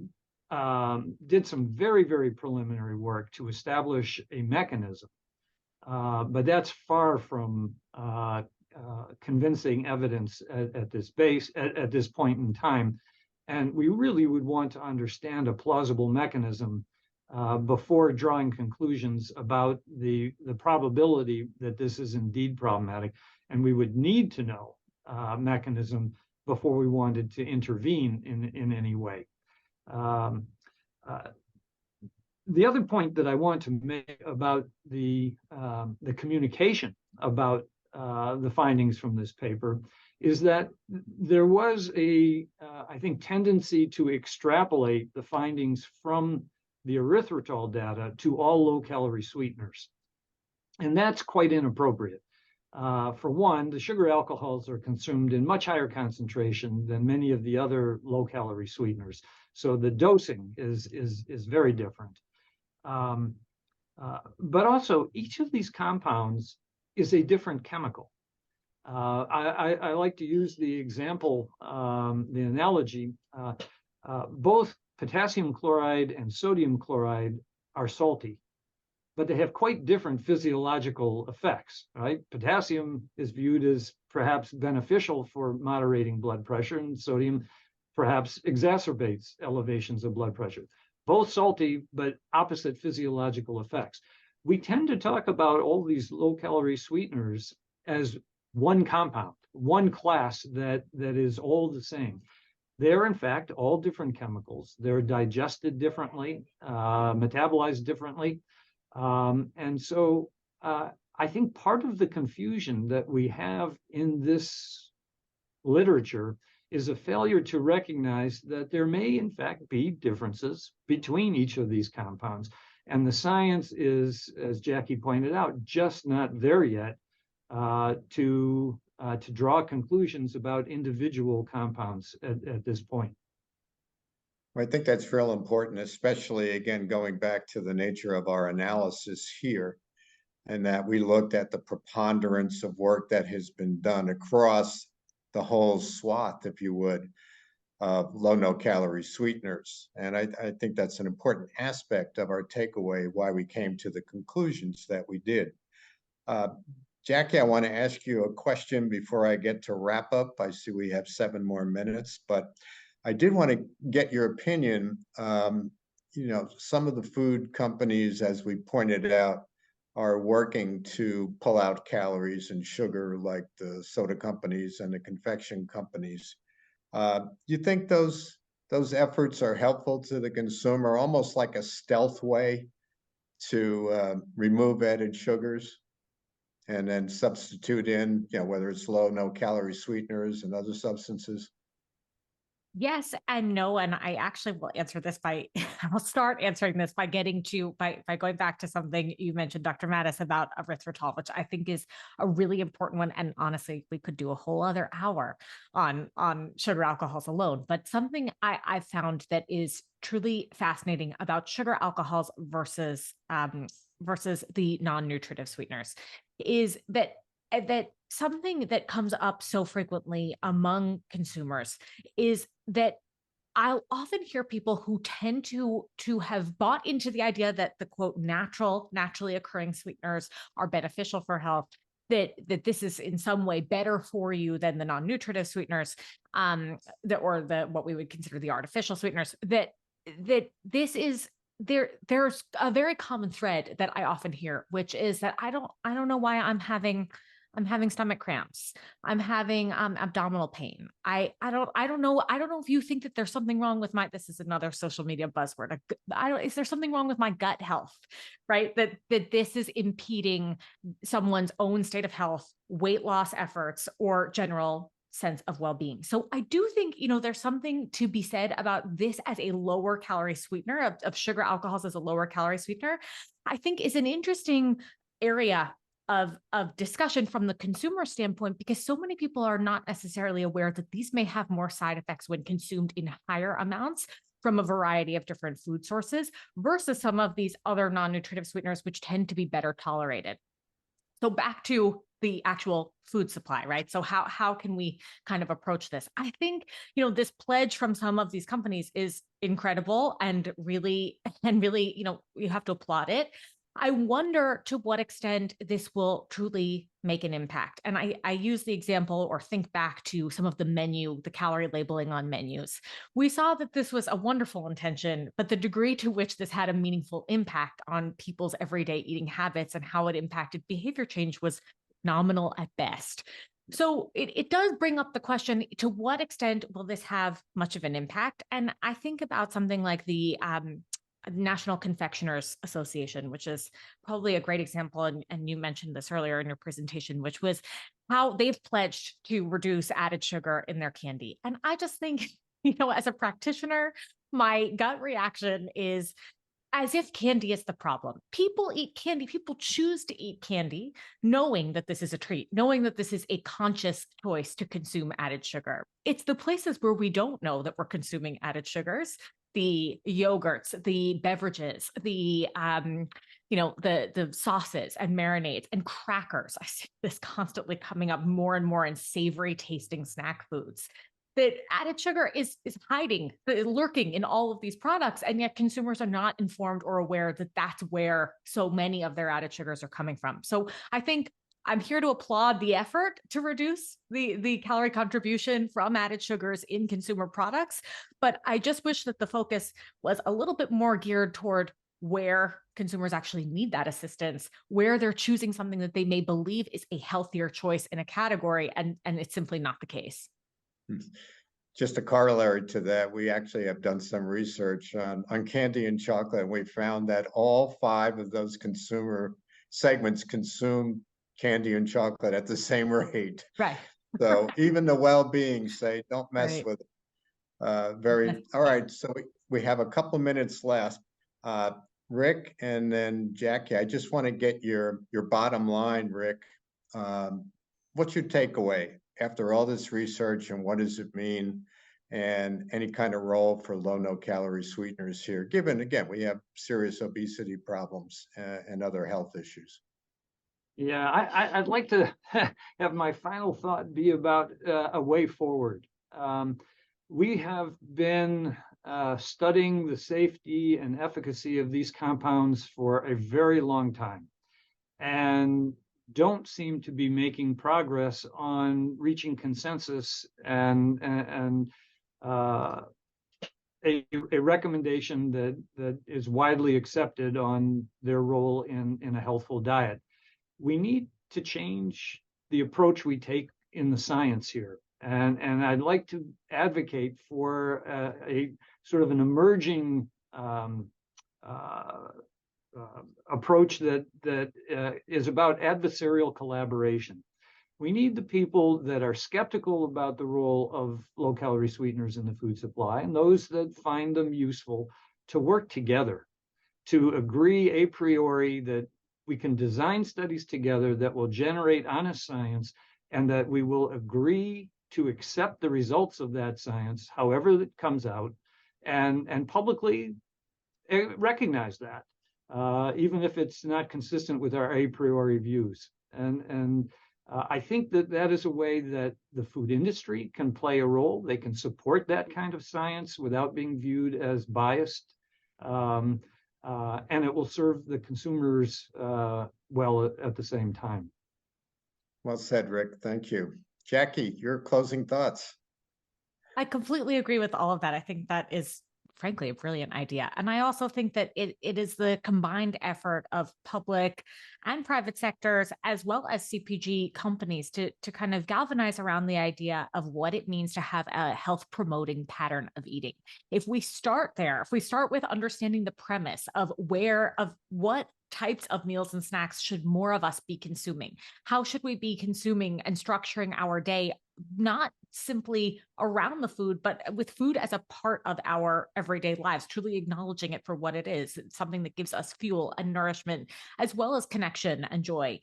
did some very, very preliminary work to establish a mechanism. But that's far from convincing evidence at this point in time. And we really would want to understand a plausible mechanism before drawing conclusions about the probability that this is indeed problematic. And we would need to know mechanism before we wanted to intervene in any way. The other point that I want to make about the communication about the findings from this paper is that there was I think, tendency to extrapolate the findings from the erythritol data to all low-calorie sweeteners. And that's quite inappropriate. For one, the sugar alcohols are consumed in much higher concentration than many of the other low-calorie sweeteners. So the dosing is very different. But also, each of these compounds is a different chemical. I like to use the example, the analogy, both potassium chloride and sodium chloride are salty, but they have quite different physiological effects, right? Potassium is viewed as perhaps beneficial for moderating blood pressure, and sodium perhaps exacerbates elevations of blood pressure. Both salty, but opposite physiological effects. We tend to talk about all these low-calorie sweeteners as one compound, one class that is all the same. They're, in fact, all different chemicals. They're digested differently, metabolized differently. And so I think part of the confusion that we have in this literature is a failure to recognize that there may, in fact, be differences between each of these compounds. And the science is, as Jackie pointed out, just not there yet to draw conclusions about individual compounds at this point. I think that's real important, especially, again, going back to the nature of our analysis here, and that we looked at the preponderance of work that has been done across the whole swath, if you would, of low, no-calorie sweeteners. And I think that's an important aspect of our takeaway, why we came to the conclusions that we did. Jackie, I want to ask you a question before I get to wrap up. I see we have 7 more minutes, but I did want to get your opinion. You know, some of the food companies, as we pointed out, are working to pull out calories and sugar, like the soda companies and the confection companies. Do you think those efforts are helpful to the consumer, almost like a stealth way to remove added sugars and then substitute in, you know, whether it's low, no-calorie sweeteners and other substances? Yes and no. And I actually will answer this by, I'll start answering this by by going back to something you mentioned, Dr. Mattis, about erythritol, which I think is a really important one. And honestly, we could do a whole other hour on sugar alcohols alone. But something I found that is truly fascinating about sugar alcohols versus the non-nutritive sweeteners is that something that comes up so frequently among consumers is that I'll often hear people who tend to have bought into the idea that the quote naturally occurring sweeteners are beneficial for health, that this is in some way better for you than the non-nutritive sweeteners, what we would consider the artificial sweeteners, that this is there's a very common thread that I often hear, which is that I don't know why I'm having stomach cramps. I'm having abdominal pain. I don't know if you think that there's something wrong with this is another social media buzzword. Is there something wrong with my gut health, right? That this is impeding someone's own state of health, weight loss efforts, or general sense of well-being. So I do think, there's something to be said about this as a lower calorie sweetener of sugar alcohols as a lower calorie sweetener. I think is an interesting area of discussion from the consumer standpoint, because so many people are not necessarily aware that these may have more side effects when consumed in higher amounts from a variety of different food sources versus some of these other non-nutritive sweeteners, which tend to be better tolerated. So back to the actual food supply, right? So how can we kind of approach this? I think, this pledge from some of these companies is incredible and really, you have to applaud it. I wonder to what extent this will truly make an impact. And I use the example or think back to some of the calorie labeling on menus. We saw that this was a wonderful intention, but the degree to which this had a meaningful impact on people's everyday eating habits and how it impacted behavior change was nominal at best. So it does bring up the question, to what extent will this have much of an impact? And I think about something like the National Confectioners Association, which is probably a great example. And you mentioned this earlier in your presentation, which was how they've pledged to reduce added sugar in their candy. And I just think, as a practitioner, my gut reaction is as if candy is the problem. People eat candy. People choose to eat candy knowing that this is a treat, knowing that this is a conscious choice to consume added sugar. It's the places where we don't know that we're consuming added sugars, the yogurts, the beverages, the sauces and marinades and crackers. I see this constantly coming up more and more in savory tasting snack foods. That added sugar is hiding, lurking in all of these products, and yet consumers are not informed or aware that that's where so many of their added sugars are coming from. So I think I'm here to applaud the effort to reduce the calorie contribution from added sugars in consumer products, but I just wish that the focus was a little bit more geared toward where consumers actually need that assistance, where they're choosing something that they may believe is a healthier choice in a category, and it's simply not the case. Just a corollary to that, we actually have done some research on candy and chocolate, and we found that all 5 of those consumer segments consume candy and chocolate at the same rate. Right. So even the well-being say, don't mess Right. with it. All right, so we have a couple minutes left. Rick and then Jackie, I just want to get your bottom line, Rick. What's your takeaway after all this research, and what does it mean, and any kind of role for low, no calorie sweeteners here, given, again, we have serious obesity problems and other health issues? Yeah, I'd like to have my final thought be about a way forward. We have been studying the safety and efficacy of these compounds for a very long time, and don't seem to be making progress on reaching consensus and a recommendation that is widely accepted on their role in a healthful diet. We need to change the approach we take in the science here. And I'd like to advocate for a sort of an emerging approach that is about adversarial collaboration. We need the people that are skeptical about the role of low-calorie sweeteners in the food supply and those that find them useful to work together, to agree a priori that we can design studies together that will generate honest science, and that we will agree to accept the results of that science, however it comes out, and publicly recognize that, even if it's not consistent with our a priori views. And I think that is a way that the food industry can play a role. They can support that kind of science without being viewed as biased. And it will serve the consumers well at the same time. Well said, Rick. Thank you. Jackie, your closing thoughts. I completely agree with all of that. I think that is, frankly, a brilliant idea. And I also think that it is the combined effort of public and private sectors, as well as CPG companies, to kind of galvanize around the idea of what it means to have a health promoting pattern of eating. If we start there, if we start with understanding the premise of what types of meals and snacks should more of us be consuming, how should we be consuming and structuring our day, not simply around the food, but with food as a part of our everyday lives, truly acknowledging it for what it is. It's something that gives us fuel and nourishment, as well as connection and joy.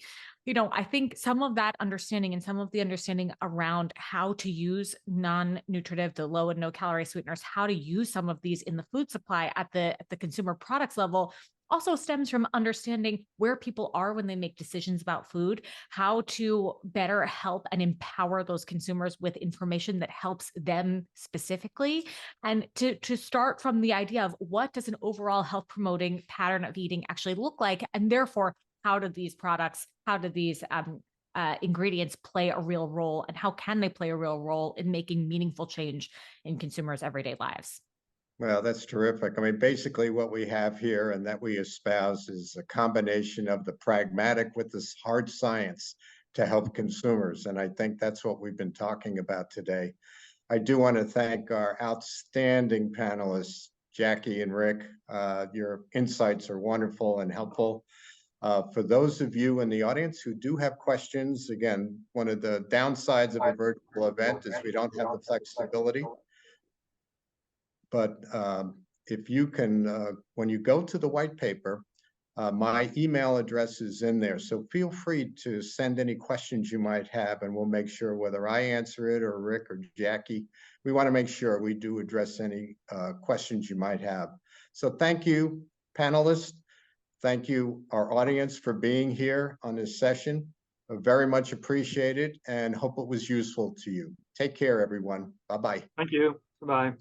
I think some of that understanding and some of the understanding around how to use non-nutritive, the low and no calorie sweeteners, how to use some of these in the food supply at the consumer products level, also stems from understanding where people are when they make decisions about food, how to better help and empower those consumers with information that helps them specifically, and to start from the idea of what does an overall health promoting pattern of eating actually look like, and therefore how do these products, how do these ingredients play a real role, and how can they play a real role in making meaningful change in consumers' everyday lives? Well, that's terrific. I mean, basically what we have here and that we espouse is a combination of the pragmatic with this hard science to help consumers. And I think that's what we've been talking about today. I do want to thank our outstanding panelists, Jackie and Rick. Your insights are wonderful and helpful. For those of you in the audience who do have questions, again, one of the downsides of a virtual event is we don't have the flexibility. But if you can, when you go to the white paper, my email address is in there. So feel free to send any questions you might have, and we'll make sure whether I answer it or Rick or Jackie, we want to make sure we do address any questions you might have. So thank you, panelists. Thank you, our audience, for being here on this session. I very much appreciate it and hope it was useful to you. Take care, everyone. Bye-bye. Thank you. Bye.